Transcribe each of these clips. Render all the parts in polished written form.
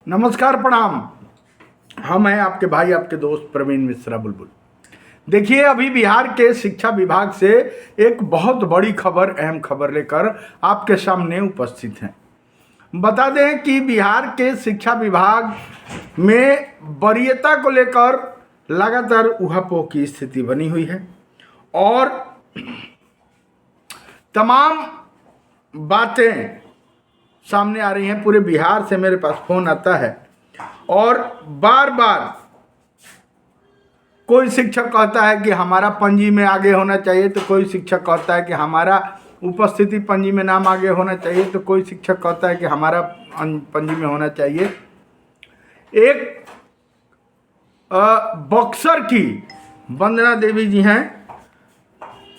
नमस्कार, प्रणाम। हम हैं आपके भाई, आपके दोस्त प्रवीण मिश्रा बुलबुल। देखिए, अभी बिहार के शिक्षा विभाग से एक बहुत बड़ी खबर, अहम खबर लेकर आपके सामने उपस्थित हैं। बता दें कि बिहार के शिक्षा विभाग में वरीयता को लेकर लगातार ऊहापोह की स्थिति बनी हुई है और तमाम बातें सामने आ रही हैं। पूरे बिहार से मेरे पास फोन आता है और बार बार कोई शिक्षक कहता है कि हमारा पंजी में आगे होना चाहिए, तो कोई शिक्षक कहता है कि हमारा उपस्थिति पंजी में नाम आगे होना चाहिए, तो कोई शिक्षक कहता है कि हमारा पंजी में होना चाहिए। एक बक्सर की वंदना देवी जी हैं,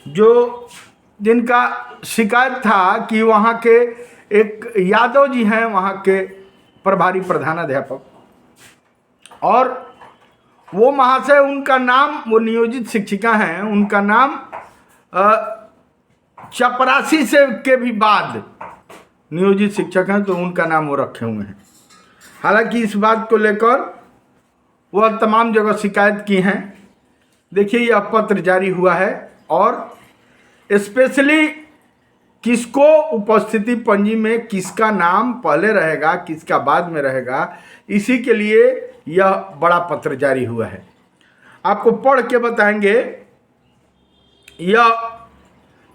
जो जिनका शिकायत था कि वहाँ के एक यादव जी हैं, वहाँ के प्रभारी प्रधानाध्यापक, और वो महाशय, उनका नाम, वो नियोजित शिक्षिका हैं, उनका नाम चपरासी से के भी बाद नियोजित शिक्षक हैं, तो उनका नाम वो रखे हुए हैं। हालांकि इस बात को लेकर वह तमाम जगह शिकायत की हैं। देखिए, यह पत्र जारी हुआ है और स्पेशली किसको उपस्थिति पंजी में किसका नाम पहले रहेगा, किसका बाद में रहेगा, इसी के लिए यह बड़ा पत्र जारी हुआ है। आपको पढ़ के बताएंगे। यह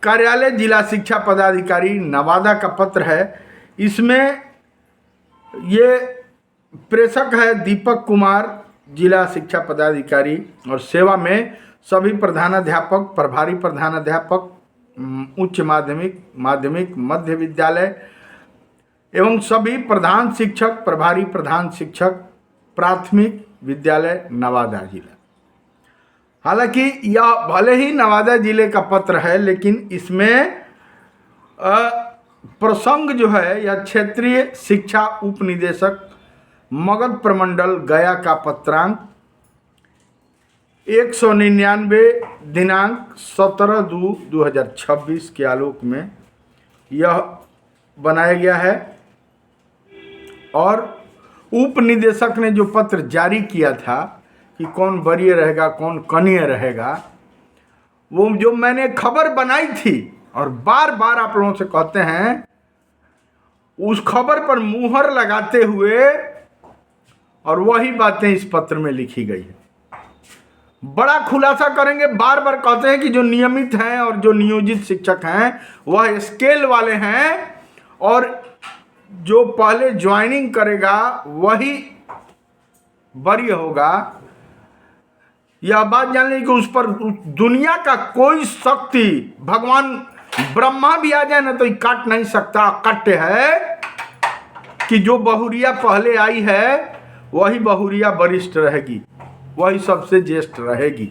कार्यालय जिला शिक्षा पदाधिकारी नवादा का पत्र है। इसमें ये प्रेषक है दीपक कुमार, जिला शिक्षा पदाधिकारी, और सेवा में सभी प्रधानाध्यापक, प्रभारी प्रधानाध्यापक, उच्च माध्यमिक, माध्यमिक, मध्य विद्यालय एवं सभी प्रधान शिक्षक, प्रभारी प्रधान शिक्षक, प्राथमिक विद्यालय नवादा जिला। हालांकि यह भले ही नवादा जिले का पत्र है, लेकिन इसमें प्रसंग जो है, यह क्षेत्रीय शिक्षा उप निदेशक मगध प्रमंडल गया का पत्रांक 199 दिनांक 17/2/2026 के आलोक में यह बनाया गया है। और उप निदेशक ने जो पत्र जारी किया था कि कौन वरीय रहेगा, कौन कनीय रहेगा, वो जो मैंने खबर बनाई थी और बार बार आप लोगों से कहते हैं, उस खबर पर मुहर लगाते हुए और वही बातें इस पत्र में लिखी गई है। बड़ा खुलासा करेंगे। बार बार कहते हैं कि जो नियमित हैं और जो नियोजित शिक्षक हैं वह स्केल वाले हैं, और जो पहले ज्वाइनिंग करेगा वही वरीय होगा। यह बात जान ली कि उस पर दुनिया का कोई शक्ति, भगवान ब्रह्मा भी आ जाए ना तो ये काट नहीं सकता। कट्य है कि जो बहुरिया पहले आई है वही बहुरिया वरिष्ठ रहेगी, वही सबसे ज्येष्ठ रहेगी।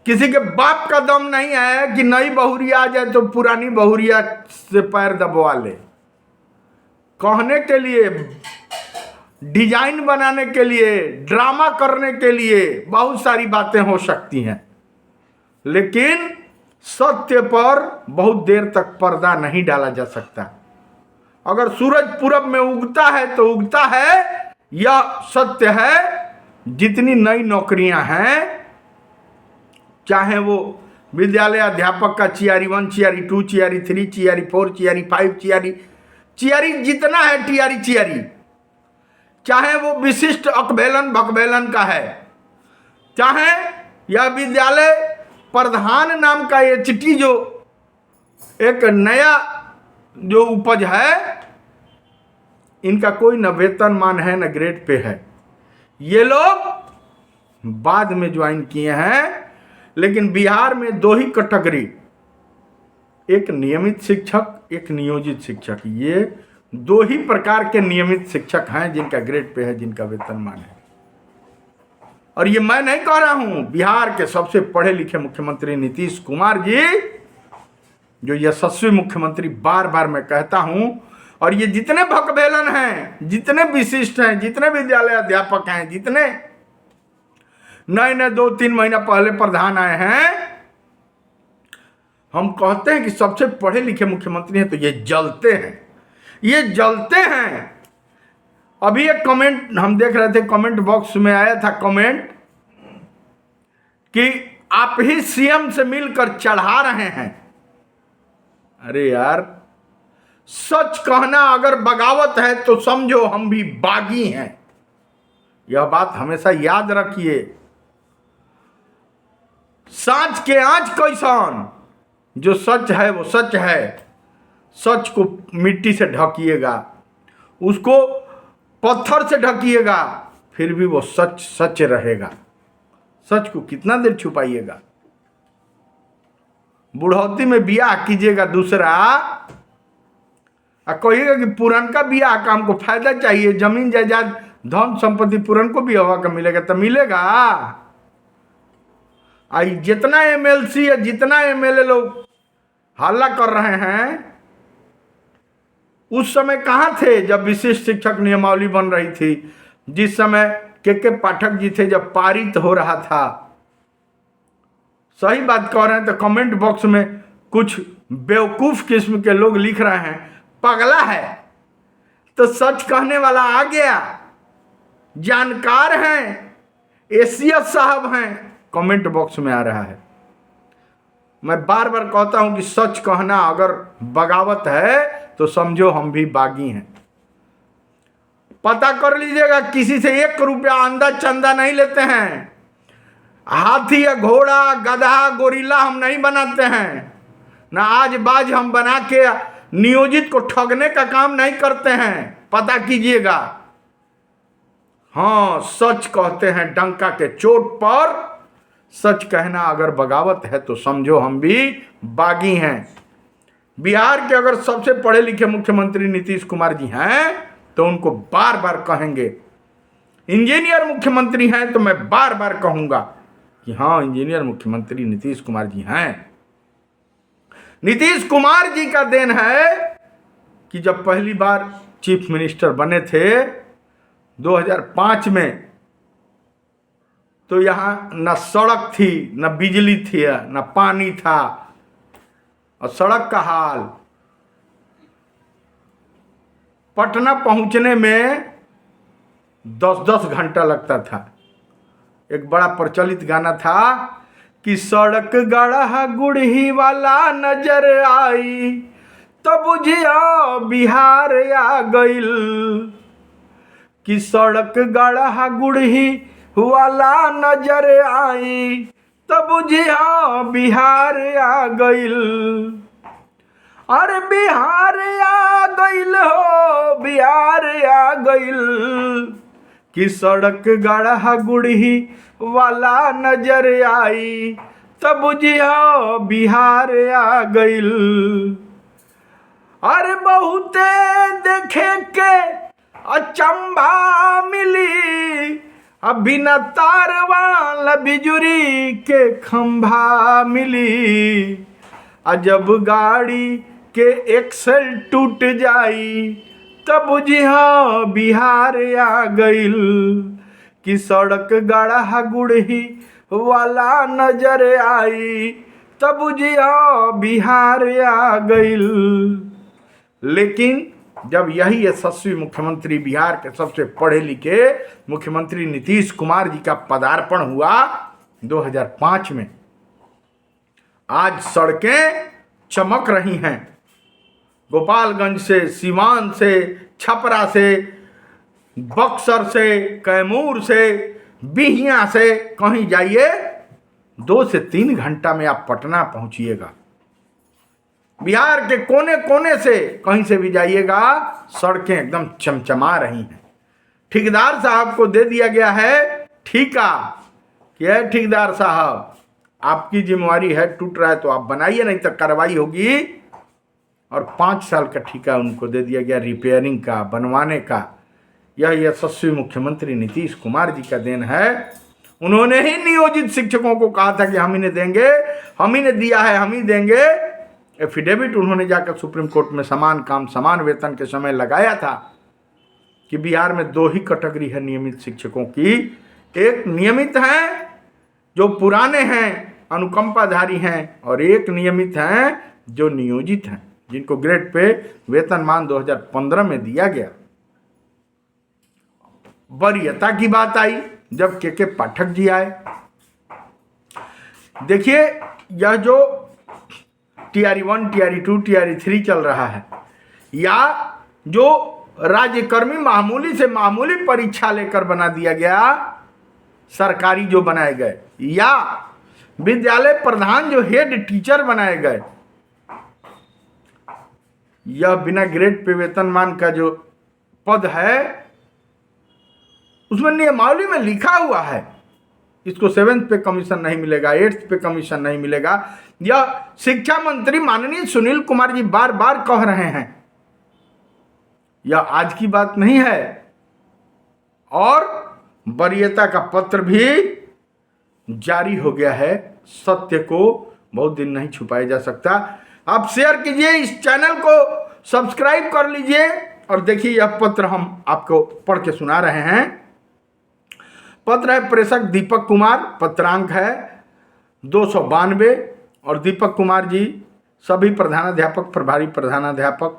किसी के बाप का दम नहीं है कि नई बहुरिया आ जाए तो पुरानी बहुरिया से पैर दबवा ले। कहने के लिए, डिजाइन बनाने के लिए, ड्रामा करने के लिए बहुत सारी बातें हो सकती हैं, लेकिन सत्य पर बहुत देर तक पर्दा नहीं डाला जा सकता। अगर सूरज पूरब में उगता है तो उगता है, यह सत्य है। जितनी नई नौकरियां हैं, चाहे वो विद्यालय अध्यापक का चियारी 1, चियारी 2, चियारी 3, चियारी 4, चियारी 5, चियारी जितना है टियारी चियारी, चाहे वो विशिष्ट अकबेलन बकबेलन का है, चाहे यह विद्यालय प्रधान नाम का एचटी जो एक नया जो उपज है, इनका कोई न वेतनमान है न ग्रेड पे है। ये लोग बाद में ज्वाइन किए हैं। लेकिन बिहार में दो ही कैटेगरी, एक नियमित शिक्षक, एक नियोजित शिक्षक, ये दो ही प्रकार के नियमित शिक्षक हैं जिनका ग्रेड पे है, जिनका वेतनमान है। और ये मैं नहीं कह रहा हूं, बिहार के सबसे पढ़े लिखे मुख्यमंत्री नीतीश कुमार जी, जो यशस्वी मुख्यमंत्री, बार बार मैं कहता हूं। और ये जितने भकबेलन हैं, जितने विशिष्ट हैं, जितने विद्यालय अध्यापक हैं, जितने नए नए 2-3 महीना पहले प्रधान आए हैं, हम कहते हैं कि सबसे पढ़े लिखे मुख्यमंत्री हैं, तो ये जलते हैं, ये जलते हैं। अभी एक कमेंट हम देख रहे थे, कमेंट बॉक्स में आया था कमेंट कि आप ही सीएम से मिलकर चढ़ा रहे हैं। अरे यार, सच कहना अगर बगावत है तो समझो हम भी बागी हैं। यह बात हमेशा याद रखिए। सांच के आंच कैसन, जो सच है वो सच है। सच को मिट्टी से ढकिएगा, उसको पत्थर से ढकिएगा, फिर भी वो सच सच रहेगा। सच को कितना देर छुपाइएगा। बुढ़ौती में बियाह कीजिएगा दूसरा, और कहिएगा कि पुरनका बियाह का हमको फायदा चाहिए, जमीन जायदाद धन संपत्ति पुरन को भी हवा का मिलेगा, तो मिलेगा। आई जितना एमएलसी या जितना एमएलए लोग हल्ला कर रहे हैं, उस समय कहाँ थे जब विशिष्ट शिक्षक नियमावली बन रही थी, जिस समय के पाठक जी थे जब पारित हो रहा था। सही बात कह रहे हैं। तो कमेंट बॉक्स में कुछ बेवकूफ किस्म के लोग लिख रहे हैं पगला है, तो सच कहने वाला आ गया, जानकार हैं, एसीएस साहब हैं, कमेंट बॉक्स में आ रहा है। मैं बार बार कहता हूं कि सच कहना अगर बगावत है तो समझो हम भी बागी हैं। पता कर लीजिएगा, किसी से 1 रुपया अंदा चंदा नहीं लेते हैं। हाथी या घोड़ा, गधा, गोरिल्ला हम नहीं बनाते हैं। ना आज बाज हम बना के नियोजित को ठगने का काम नहीं करते हैं। पता कीजिएगा। हाँ, सच कहते हैं डंका के चोट पर। सच कहना अगर बगावत है तो समझो हम भी बागी हैं। बिहार के अगर सबसे पढ़े लिखे मुख्यमंत्री नीतीश कुमार जी हैं तो उनको बार बार कहेंगे। इंजीनियर मुख्यमंत्री हैं तो मैं बार बार कहूंगा कि हाँ, इंजीनियर मुख्यमंत्री नीतीश कुमार जी हैं। नीतीश कुमार जी का देन है कि जब पहली बार चीफ मिनिस्टर बने थे 2005 में, तो यहां न सड़क थी, न बिजली थी, न पानी था। और सड़क का हाल, पटना पहुंचने में 10-10 घंटा लगता था। एक बड़ा प्रचलित गाना था कि सड़क गढ़ा गुड़ही वाला नजर आई, तो बुझिया बिहार आ गइल। कि सड़क गढ़ा गुड़ही वाला नजर आई, तो बुझिया बिहार आ गइल। अरे बिहार आ गइल हो, बिहार आ गइल। कि सड़क गढ़ा गुड़ही वाला नजर आई, तब बुझिया बिहार आ गइल। अरे बहुते देखे के अचंभा मिली, बिना तार वाला बिजुरी के खंभा मिली। जब गाड़ी के एक्सल टूट जाई, तब बुझिया बिहार आ गइल। कि सड़क गढ़ा गुड़ही वाला नजर आई, तब बुझिया बिहार आ गइल। लेकिन जब यही यशस्वी मुख्यमंत्री, बिहार के सबसे पढ़े लिखे मुख्यमंत्री नीतीश कुमार जी का पदार्पण हुआ 2005 में, आज सड़कें चमक रही हैं। गोपालगंज से, सीवान से, छपरा से, बक्सर से, कैमूर से, बिहिया से, कहीं जाइए 2 से 3 घंटा में आप पटना पहुंचिएगा। बिहार के कोने कोने से कहीं से भी जाइएगा, सड़कें एकदम चमचमा रही हैं। ठेकेदार साहब को दे दिया गया है ठेका कि है ठेकेदार साहब, आपकी जिम्मेवारी है, टूट रहा है तो आप बनाइए, नहीं तो कार्रवाई होगी। और 5 साल का ठेका उनको दे दिया गया रिपेयरिंग का, बनवाने का। यह यशस्वी मुख्यमंत्री नीतीश कुमार जी का देन है। उन्होंने ही नियोजित शिक्षकों को कहा था कि हम इन्हें देंगे, हम इन्हें दिया है, हम ही देंगे। एफिडेविट उन्होंने जाकर सुप्रीम कोर्ट में समान काम समान वेतन के समय लगाया था कि बिहार में 2 ही कैटेगरी है नियमित शिक्षकों की। एक नियमित हैं जो पुराने हैं, अनुकंपाधारी हैं, और एक नियमित हैं जो नियोजित हैं, जिनको ग्रेड पे वेतनमान 2015 में दिया गया। वरीयता की बात आई जब के पाठक जी आए। देखिए, यह जो टीआरई 1, टीआरई 2, टीआरई 3 चल रहा है, या जो राज्यकर्मी मामूली से मामूली परीक्षा लेकर बना दिया गया, सरकारी जो बनाए गए, या विद्यालय प्रधान जो हेड टीचर बनाए गए, यह बिना ग्रेड पे वेतनमान का जो पद है, उसमें नियमावली में लिखा हुआ है इसको 7th पे कमीशन नहीं मिलेगा, 8th पे कमीशन नहीं मिलेगा। यह शिक्षा मंत्री माननीय सुनील कुमार जी बार बार कह रहे हैं, यह आज की बात नहीं है। और वरीयता का पत्र भी जारी हो गया है, सत्य को बहुत दिन नहीं छुपाया जा सकता। आप शेयर कीजिए, इस चैनल को सब्सक्राइब कर लीजिए और देखिए यह पत्र हम आपको पढ़ के सुना रहे हैं। पत्र है प्रेषक दीपक कुमार, पत्रांक है 292, और दीपक कुमार जी सभी प्रधानाध्यापक, प्रभारी प्रधानाध्यापक,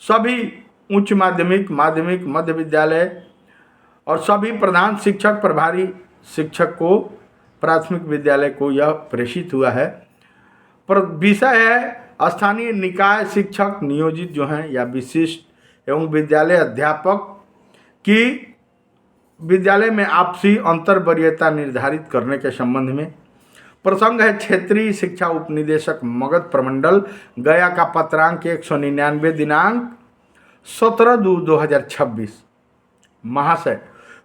सभी उच्च माध्यमिक, माध्यमिक, मध्य विद्यालय और सभी प्रधान शिक्षक, प्रभारी शिक्षक को, प्राथमिक विद्यालय को यह प्रेषित हुआ है। पर विषय है स्थानीय निकाय शिक्षक नियोजित जो हैं या विशिष्ट एवं विद्यालय अध्यापक की विद्यालय में आपसी अंतर वरीयता निर्धारित करने के संबंध में। प्रसंग है क्षेत्रीय शिक्षा उपनिदेशक मगध प्रमंडल, गया का पत्रांक 199, दिनांक 17/2/2026। महाशय,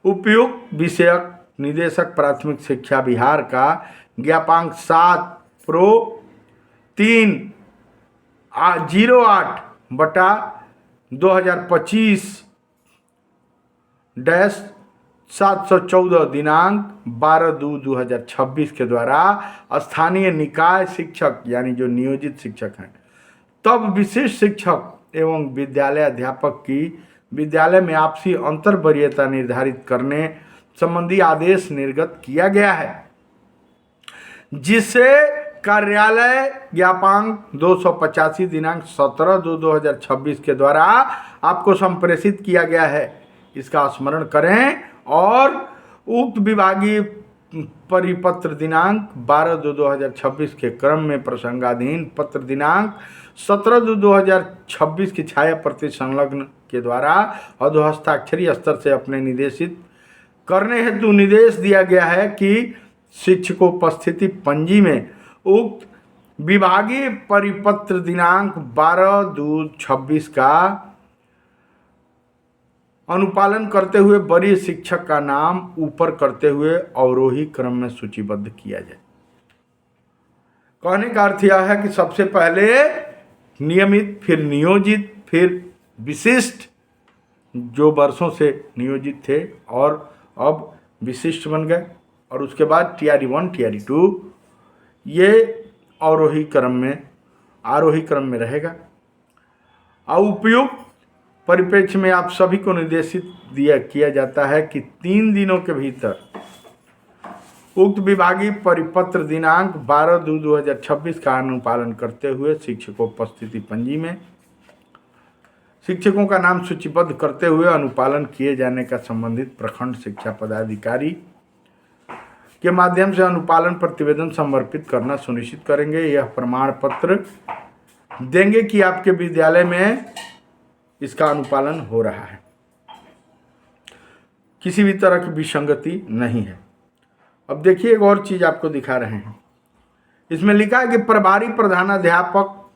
उपयुक्त विषयक निदेशक प्राथमिक शिक्षा बिहार का ज्ञापांक 7 प्रो 3/08/2025-714 दिनांक 12/2/2026 के द्वारा स्थानीय निकाय शिक्षक यानी जो नियोजित शिक्षक हैं, तब विशिष्ट शिक्षक एवं विद्यालय अध्यापक की विद्यालय में आपसी अंतर वरीयता निर्धारित करने संबंधी आदेश निर्गत किया गया है, जिससे कार्यालय ज्ञापांक 285 दिनांक 17/2/2026 के द्वारा आपको संप्रेषित किया गया है। इसका स्मरण करें और उक्त विभागीय परिपत्र दिनांक 12/2/2026 के क्रम में प्रसंगाधीन पत्र दिनांक 17/2/2026 की छाया प्रति संलग्न के द्वारा अधोहस्ताक्षरी स्तर से अपने निर्देशित करने हेतु निर्देश दिया गया है कि शिक्षकोपस्थिति पंजी में उक्त विभागीय परिपत्र दिनांक 12/2/26 का अनुपालन करते हुए वरीय शिक्षक का नाम ऊपर करते हुए अवरोही क्रम में सूचीबद्ध किया जाए। कहने का अर्थ यह है कि सबसे पहले नियमित, फिर नियोजित, फिर विशिष्ट, जो वर्षों से नियोजित थे और अब विशिष्ट बन गए, और उसके बाद टीआरई 1, टीआरई 2 ये अवरोही क्रम में, आरोही क्रम में रहेगा। और उपयुक्त परिप्रेक्ष्य में आप सभी को निर्देशित किया जाता है कि 3 दिनों के भीतर उक्त विभागीय परिपत्र दिनांक 12/2/2026 का अनुपालन करते हुए शिक्षकोपस्थिति पंजी में शिक्षकों का नाम सूचीबद्ध करते हुए अनुपालन किए जाने का संबंधित प्रखंड शिक्षा पदाधिकारी के माध्यम से अनुपालन प्रतिवेदन समर्पित करना सुनिश्चित करेंगे। यह प्रमाण पत्र देंगे कि आपके विद्यालय में इसका अनुपालन हो रहा है, किसी भी तरह की विसंगति नहीं है। अब देखिए एक और चीज आपको दिखा रहे हैं, इसमें लिखा है कि प्रभारी प्रधानाध्यापक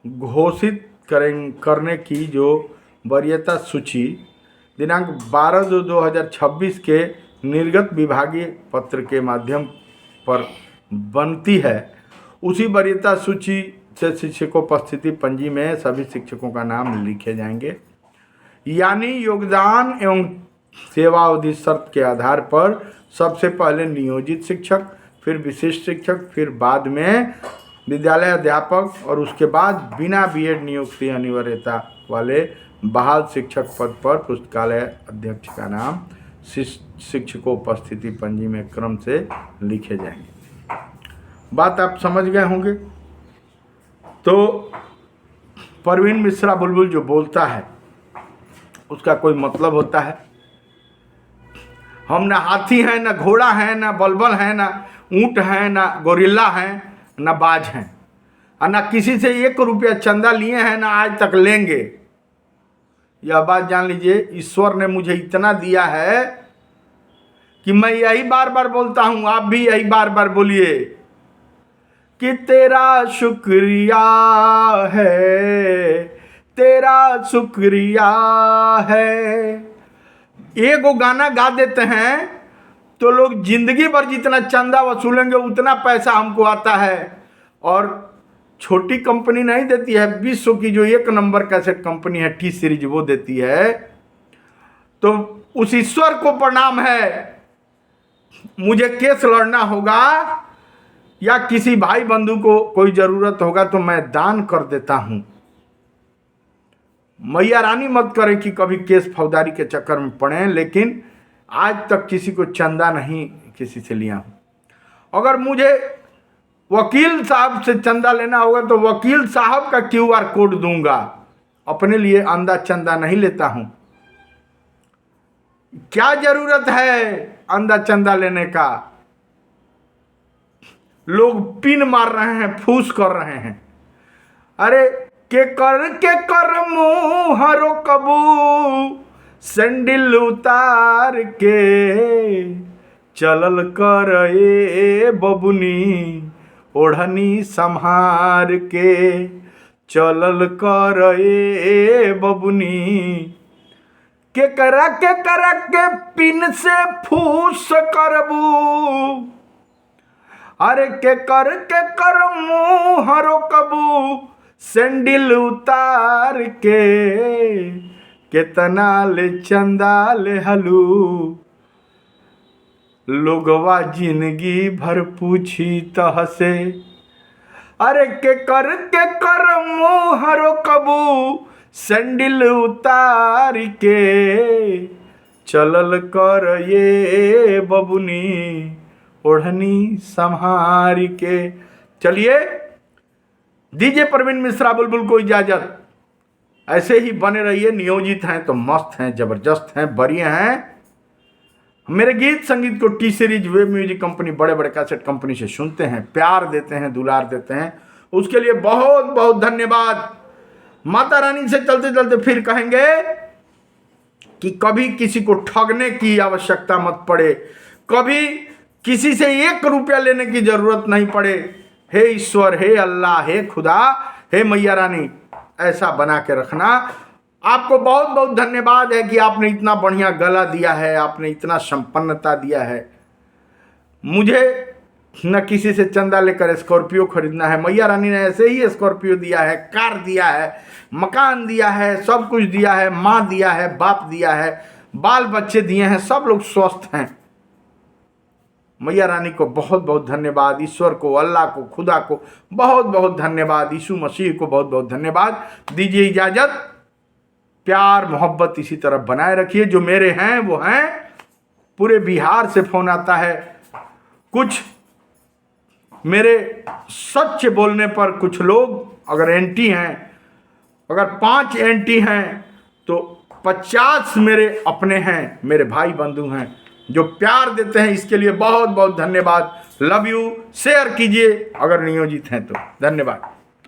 घोषित करने की जो वरीयता सूची दिनांक 12/2/2026 के निर्गत विभागीय पत्र के माध्यम पर बनती है, उसी वरीयता सूची से शिक्षकोपस्थिति पंजी में सभी शिक्षकों का नाम लिखे जाएंगे। यानी योगदान एवं सेवा अवधि शर्त के आधार पर सबसे पहले नियोजित शिक्षक, फिर विशिष्ट शिक्षक, फिर बाद में विद्यालय अध्यापक, और उसके बाद बिना बीएड नियुक्ति अनिवार्यता वाले बहाल शिक्षक पद पर पुस्तकालय अध्यक्ष का नाम शिक्षकोपस्थिति पंजी में क्रम से लिखे जाएंगे। बात आप समझ गए होंगे। तो परवीन मिश्रा बुलबुल जो बोलता है उसका कोई मतलब होता है। हम ना हाथी हैं, ना घोड़ा है, ना बलबल है, ना ऊंट है, ना गोरिल्ला है, ना बाज हैं, और ना किसी से 1 रुपया चंदा लिए हैं, ना आज तक लेंगे। यह बात जान लीजिए, ईश्वर ने मुझे इतना दिया है कि मैं यही बार बार बोलता हूं, आप भी यही बार बार बोलिए कि तेरा शुक्रिया है, तेरा शुक्रिया है। एगो गाना गा देते हैं तो लोग जिंदगी भर जितना चंदा वसूलेंगे उतना पैसा हमको आता है, और छोटी कंपनी नहीं देती है, विश्व की जो 1 नंबर कैसेट कंपनी है टी सीरीज, वो देती है। तो उस ईश्वर को प्रणाम है। मुझे केस लड़ना होगा या किसी भाई बंधु को कोई जरूरत होगा तो मैं दान कर देता हूं। मैया रानी मत करे कि कभी केस फौजदारी के चक्कर में पड़े, लेकिन आज तक किसी को चंदा नहीं किसी से लिया हूं। अगर मुझे वकील साहब से चंदा लेना होगा तो वकील साहब का QR कोड दूंगा, अपने लिए अंधा चंदा नहीं लेता हूं। क्या जरूरत है अंधा चंदा लेने का? लोग पिन मार रहे हैं, फूस कर रहे हैं। अरे के कर मुहरो कबू सैंडल उतार के चलल कर ए बबुनी ओढ़नी संहार के, चलल कर ए बबुनी के करा के पिन से फूस करबू। अरे के कर मुहरो कबू सैंडल उतार के केतना ले चंदा ले हलू, लोगवा जिंदगी भर पूछी तह से। अरे के कर मुहरो कबू सैंडल उतार के चलल कर ये बबुनी ओढ़नी संहार के। चलिए, दीजिए प्रवीण मिश्रा बुलबुल को इजाजत। ऐसे ही बने रहिए, नियोजित हैं तो मस्त हैं, जबरदस्त हैं, बढ़िया हैं। मेरे गीत संगीत को T series web music company, बड़े बड़े कैसेट कंपनी से सुनते हैं, प्यार देते हैं, दुलार देते हैं, उसके लिए बहुत बहुत धन्यवाद। माता रानी से चलते चलते फिर कहेंगे कि कभी किसी को ठगने की आवश्यकता मत पड़े, कभी किसी से 1 रुपया लेने की जरूरत नहीं पड़े। हे ईश्वर, हे अल्लाह, हे खुदा, हे मैया रानी, ऐसा बना के रखना। आपको बहुत बहुत धन्यवाद है कि आपने इतना बढ़िया गला दिया है, आपने इतना संपन्नता दिया है। मुझे न किसी से चंदा लेकर स्कॉर्पियो खरीदना है, मैया रानी ने ऐसे ही स्कॉर्पियो दिया है, कार दिया है, मकान दिया है, सब कुछ दिया है, माँ दिया है, बाप दिया है, बाल बच्चे दिए हैं, सब लोग स्वस्थ हैं। मैया रानी को बहुत बहुत धन्यवाद, ईश्वर को, अल्लाह को, खुदा को बहुत बहुत धन्यवाद, यीशु मसीह को बहुत बहुत धन्यवाद। दीजिए इजाजत, प्यार मोहब्बत इसी तरह बनाए रखिए। जो मेरे हैं वो हैं। पूरे बिहार से फोन आता है, कुछ मेरे सच बोलने पर कुछ लोग अगर एंटी हैं, अगर 5 एंटी हैं तो 50 मेरे अपने हैं, मेरे भाई बंधु हैं जो प्यार देते हैं। इसके लिए बहुत बहुत धन्यवाद। Love you. शेयर कीजिए अगर नियोजित हैं तो। धन्यवाद।